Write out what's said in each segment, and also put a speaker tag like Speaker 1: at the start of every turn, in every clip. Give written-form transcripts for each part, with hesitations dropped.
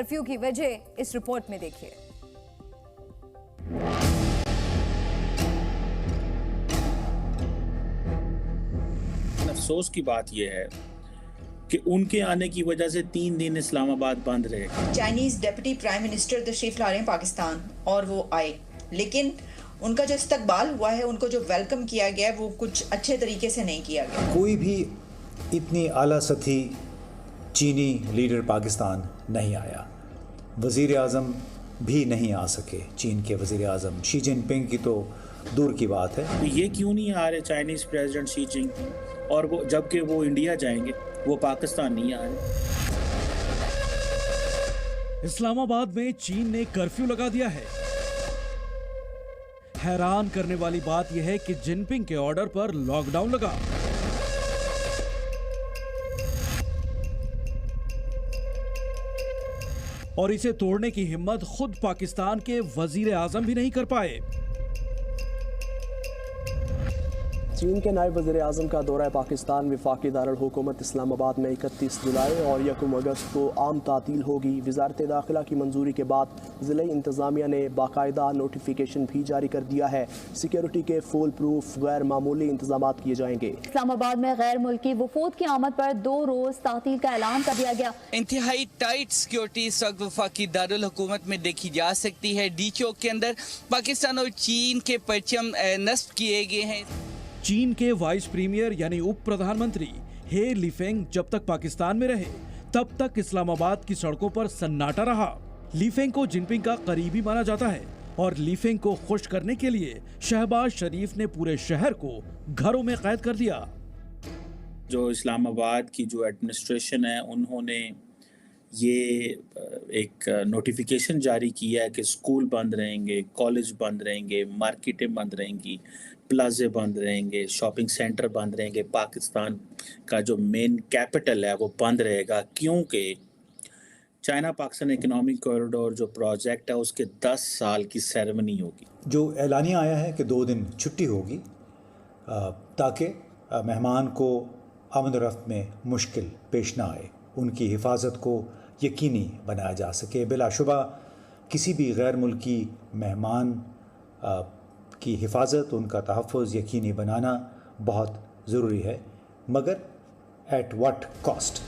Speaker 1: Curfew की वजह इस रिपोर्ट में देखिए।
Speaker 2: अफसोस की बात यह है कि उनके आने की वजह से 3 दिन इस्लामाबाद बंद रहे।
Speaker 3: चाइनीज डिप्टी प्राइम मिनिस्टर तशरीफ ला रहे हैं पाकिस्तान और वो आए, लेकिन उनका जो इस्तकबाल हुआ है, उनको जो वेलकम किया गया है, वो कुछ अच्छे तरीके से नहीं किया गया।
Speaker 4: कोई भी इतनी आला सतही चीनी लीडर पाकिस्तान नहीं आया। वज़ीर आज़म भी नहीं आ सके। चीन के वज़ीर आज़म शी जिनपिंग की तो दूर की बात है।
Speaker 2: तो ये क्यों नहीं आ रहे चाइनीज प्रेसिडेंट शी जिनपिंग, और वो जबकि वो इंडिया जाएंगे, वो पाकिस्तान नहीं आ रहे।
Speaker 5: इस्लामाबाद में चीन ने कर्फ्यू लगा दिया है। हैरान करने वाली बात यह है कि जिनपिंग के ऑर्डर पर लॉकडाउन लगा। और इसे तोड़ने की हिम्मत खुद पाकिस्तान के वजीर आजम भी नहीं कर पाए।
Speaker 6: चीन के नायब वज़ीर आज़म का दौरा पाकिस्तान वफाकी दारुल हुकूमत इस्लामाबाद में 31 जुलाई और 1 अगस्त को आम तातील होगी। वज़ारत दाखिला की मंजूरी के बाद ज़िला इंतज़ामिया ने बाकायदा नोटिफिकेशन भी जारी कर दिया है। सिक्योरिटी के फुल प्रूफ गैर मामूली इंतजाम किए जाएंगे।
Speaker 7: इस्लामाबाद में गैर मुल्की वफूद की आमद पर 2 रोज तातील का ऐलान कर दिया गया।
Speaker 8: इंतहाई टाइट सिक्योरिटी इस वक्त वफाकी दारुल हुकूमत में देखी जा सकती है। डी चौक के अंदर पाकिस्तान और चीन के परचम नस्ब किए गए हैं।
Speaker 5: चीन के वाइस प्रीमियर यानी उप प्रधानमंत्री हे लिफेंग जब तक पाकिस्तान में रहे तब तक इस्लामाबाद की सड़कों पर सन्नाटा रहा। लिफेंग को जिनपिंग का करीबी माना जाता है और लिफेंग को खुश करने के लिए शहबाज शरीफ ने पूरे शहर को घरों में कैद कर दिया।
Speaker 2: जो इस्लामाबाद की जो एडमिनिस्ट्रेशन है, उन्होंने ये एक नोटिफिकेशन जारी किया है कि स्कूल बंद रहेंगे, कॉलेज बंद रहेंगे, मार्केटें बंद रहेंगी, प्लाजे बंद रहेंगे, शॉपिंग सेंटर बंद रहेंगे। पाकिस्तान का जो मेन कैपिटल है वो बंद रहेगा, क्योंकि चाइना पाकिस्तान इकोनॉमिक कॉरिडोर जो प्रोजेक्ट है उसके 10 साल की सेरेमनी होगी।
Speaker 4: जो ऐलानिया आया है कि 2 दिन छुट्टी होगी ताकि मेहमान को आमद-ओ-रफ्त में मुश्किल पेश ना आए, उनकी हिफाजत को यकीनी बनाया जा सके। बिलाशुबा किसी भी गैर मुल्की मेहमान की हिफाजत, उनका तहफ़्फ़ुज़ यकीनी बनाना बहुत ज़रूरी है, मगर एट व्हाट कॉस्ट।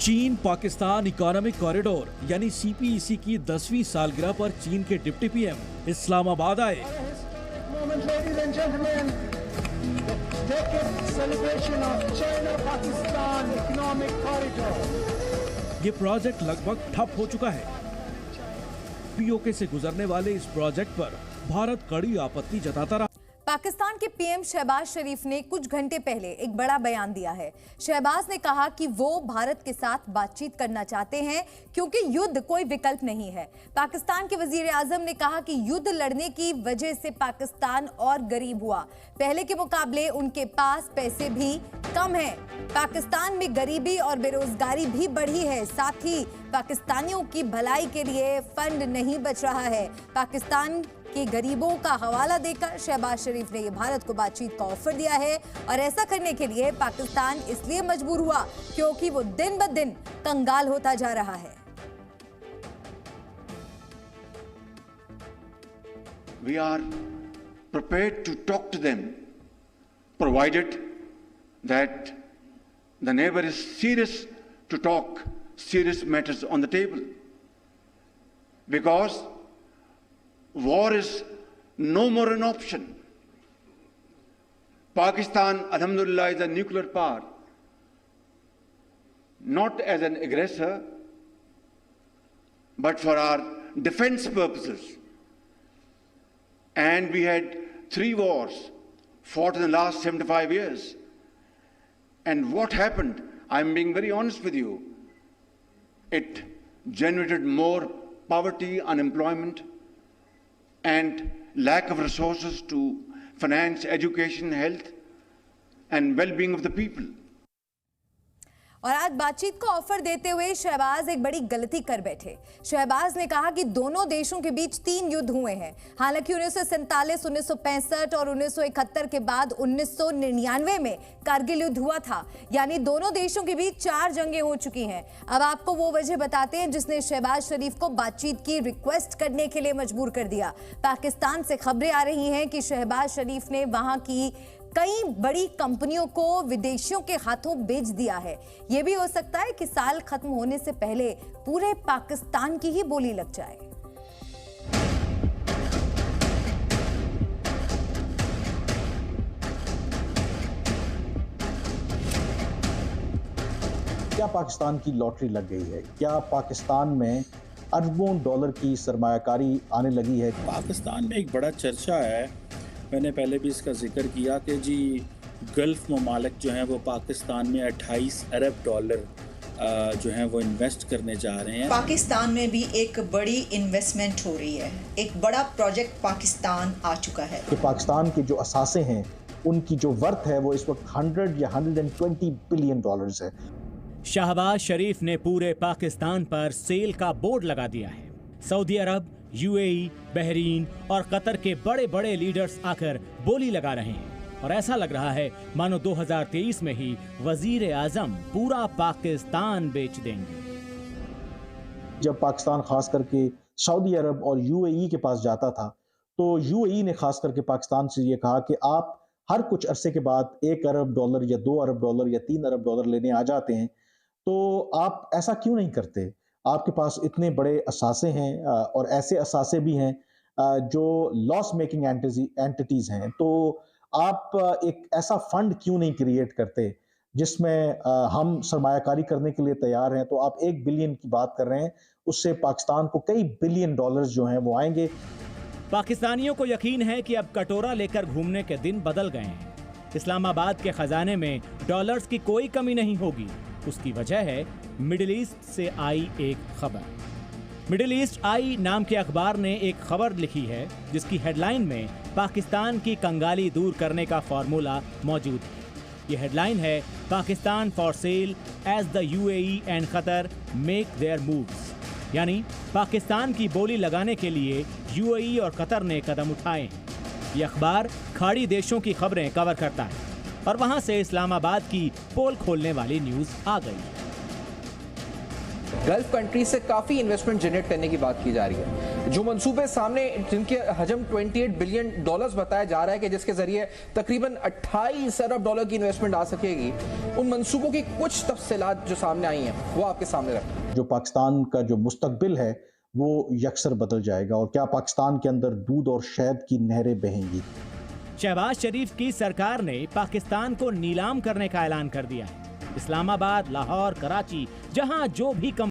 Speaker 5: चीन पाकिस्तान इकोनॉमिक कॉरिडोर यानी CPEC की 10वीं सालगिरह पर चीन के डिप्टी PM इस्लामाबाद आए। ये प्रोजेक्ट लगभग ठप हो चुका है। POK से गुजरने वाले इस प्रोजेक्ट पर भारत कड़ी आपत्ति जताता रहा।
Speaker 1: पाकिस्तान के PM शहबाज शरीफ ने कुछ घंटे पहले एक बड़ा बयान दिया है। शहबाज ने कहा कि वो भारत के साथ बातचीत करना चाहते हैं क्योंकि युद्ध कोई विकल्प नहीं है। पाकिस्तान के वजीर आजम ने कहा कि युद्ध लड़ने की वजह से पाकिस्तान और गरीब हुआ। पहले के मुकाबले उनके पास पैसे भी कम हैं। पाकिस्तान में गरीबी और बेरोजगारी भी बढ़ी है। साथ ही पाकिस्तानियों की भलाई के लिए फंड नहीं बच रहा है। पाकिस्तान के गरीबों का हवाला देकर शहबाज शरीफ ने ये भारत को बातचीत का ऑफर दिया है और ऐसा करने के लिए पाकिस्तान इसलिए मजबूर हुआ क्योंकि वो दिन ब दिन कंगाल होता जा रहा है।
Speaker 9: We are prepared to talk to them, provided that the neighbor is serious to talk serious matters on the table. Because war is no more an option. Pakistan, alhamdulillah, is a nuclear power, not as an aggressor, but for our defense purposes. And we had 3 wars fought in the last 75 years. And what happened? I'm being very honest with you. It generated more poverty, unemployment, and lack of resources to finance education, health, and well-being of the people.
Speaker 1: और आज बातचीत को offer देते हुए शहबाज एक बड़ी गलती कर बैठे। शहबाज ने कहा कि दोनों देशों के बीच 3 युद्ध हुए हैं। हालांकि 1947, 1965 और 1971 के बाद 1999 में कारगिल युद्ध हुआ था, यानी दोनों देशों के बीच 4 जंगें हो चुकी हैं। अब आपको वो वजह बताते हैं जिसने शहबाज शरीफ को बातचीत की रिक्वेस्ट करने के लिए मजबूर कर दिया। पाकिस्तान से खबरें आ रही हैं कि शहबाज शरीफ ने वहां की कई बड़ी कंपनियों को विदेशियों के हाथों बेच दिया है। यह भी हो सकता है कि साल खत्म होने से पहले पूरे पाकिस्तान की ही बोली लग जाए।
Speaker 10: क्या पाकिस्तान की लॉटरी लग गई है? क्या पाकिस्तान में अरबों डॉलर की सरमायाकारी आने लगी है?
Speaker 2: पाकिस्तान में एक बड़ा चर्चा है, मैंने पहले भी इसका जिक्र किया कि जी गल्फ ममालिक जो हैं वो पाकिस्तान में 28 अरब डॉलर जो हैं वो इन्वेस्ट करने जा रहे हैं।
Speaker 3: पाकिस्तान में भी एक बड़ी इन्वेस्टमेंट हो रही है। एक बड़ा प्रोजेक्ट पाकिस्तान आ चुका है
Speaker 10: कि पाकिस्तान के जो असासे हैं उनकी जो वर्थ है वो इस वक्त 100 या 120 बिलियन डॉलर्स है।
Speaker 11: शहबाज शरीफ ने पूरे पाकिस्तान पर सेल का बोर्ड लगा दिया है। सऊदी अरब, यूएई, बहरीन और कतर के बड़े बड़े लीडर्स आकर बोली लगा रहे हैं और ऐसा लग रहा है मानो 2023 में ही वजीर आजम पूरा पाकिस्तान बेच देंगे।
Speaker 10: जब पाकिस्तान खास करके सऊदी अरब और यूएई के पास जाता था तो यूएई ने खास करके पाकिस्तान से ये कहा कि आप हर कुछ अरसे के बाद 1 अरब डॉलर या 2 अरब डॉलर या 3 अरब डॉलर लेने आ जाते हैं, तो आप ऐसा क्यों नहीं करते? आपके पास इतने बड़े असासे हैं और ऐसे असासे भी हैं जो लॉस मेकिंग एंटिटीज हैं, तो आप एक ऐसा फंड क्यों नहीं क्रिएट करते जिसमें हम सरमायाकारी करने के लिए तैयार हैं? तो आप 1 बिलियन की बात कर रहे हैं, उससे पाकिस्तान को कई बिलियन डॉलर्स जो हैं वो आएंगे।
Speaker 11: पाकिस्तानियों को यकीन है कि अब कटोरा लेकर घूमने के दिन बदल गए हैं। इस्लामाबाद के खजाने में डॉलर्स की कोई कमी नहीं होगी। उसकी वजह है मिडिल ईस्ट से आई एक खबर। मिडिल ईस्ट आई नाम के अखबार ने एक खबर लिखी है जिसकी हेडलाइन में पाकिस्तान की कंगाली दूर करने का फॉर्मूला मौजूद है। ये हेडलाइन है, Pakistan for sale as the UAE and Qatar make their moves, यानी पाकिस्तान की बोली लगाने के लिए यूएई और कतर ने कदम उठाए हैं। ये अखबार खाड़ी देशों की खबरें कवर करता है और वहां से इस्लामाबाद की पोल खोलने वाली न्यूज आ गई।
Speaker 12: गल्फ कंट्री से काफी इन्वेस्टमेंट जनरेट करने की बात की जा रही है। जो मंसूबे सामने, जिनके हजम 28 बिलियन डॉलर्स बताया जा रहा है कि जिसके जरिए तकरीबन 28 अरब डॉलर की इन्वेस्टमेंट आ सकेगी, उन मंसूबों की कुछ तफसीलात जो सामने आई हैं वो आपके सामने रखें।
Speaker 10: जो पाकिस्तान का जो मुस्तकबिल है वो यकसर बदल जाएगा और क्या पाकिस्तान के अंदर दूध और शहद की नहरें बहेंगी?
Speaker 11: शहबाज शरीफ की सरकार ने पाकिस्तान को नीलाम करने का ऐलान कर दिया है। इस्लामाबाद, लाहौर, कराची, जहां जो भी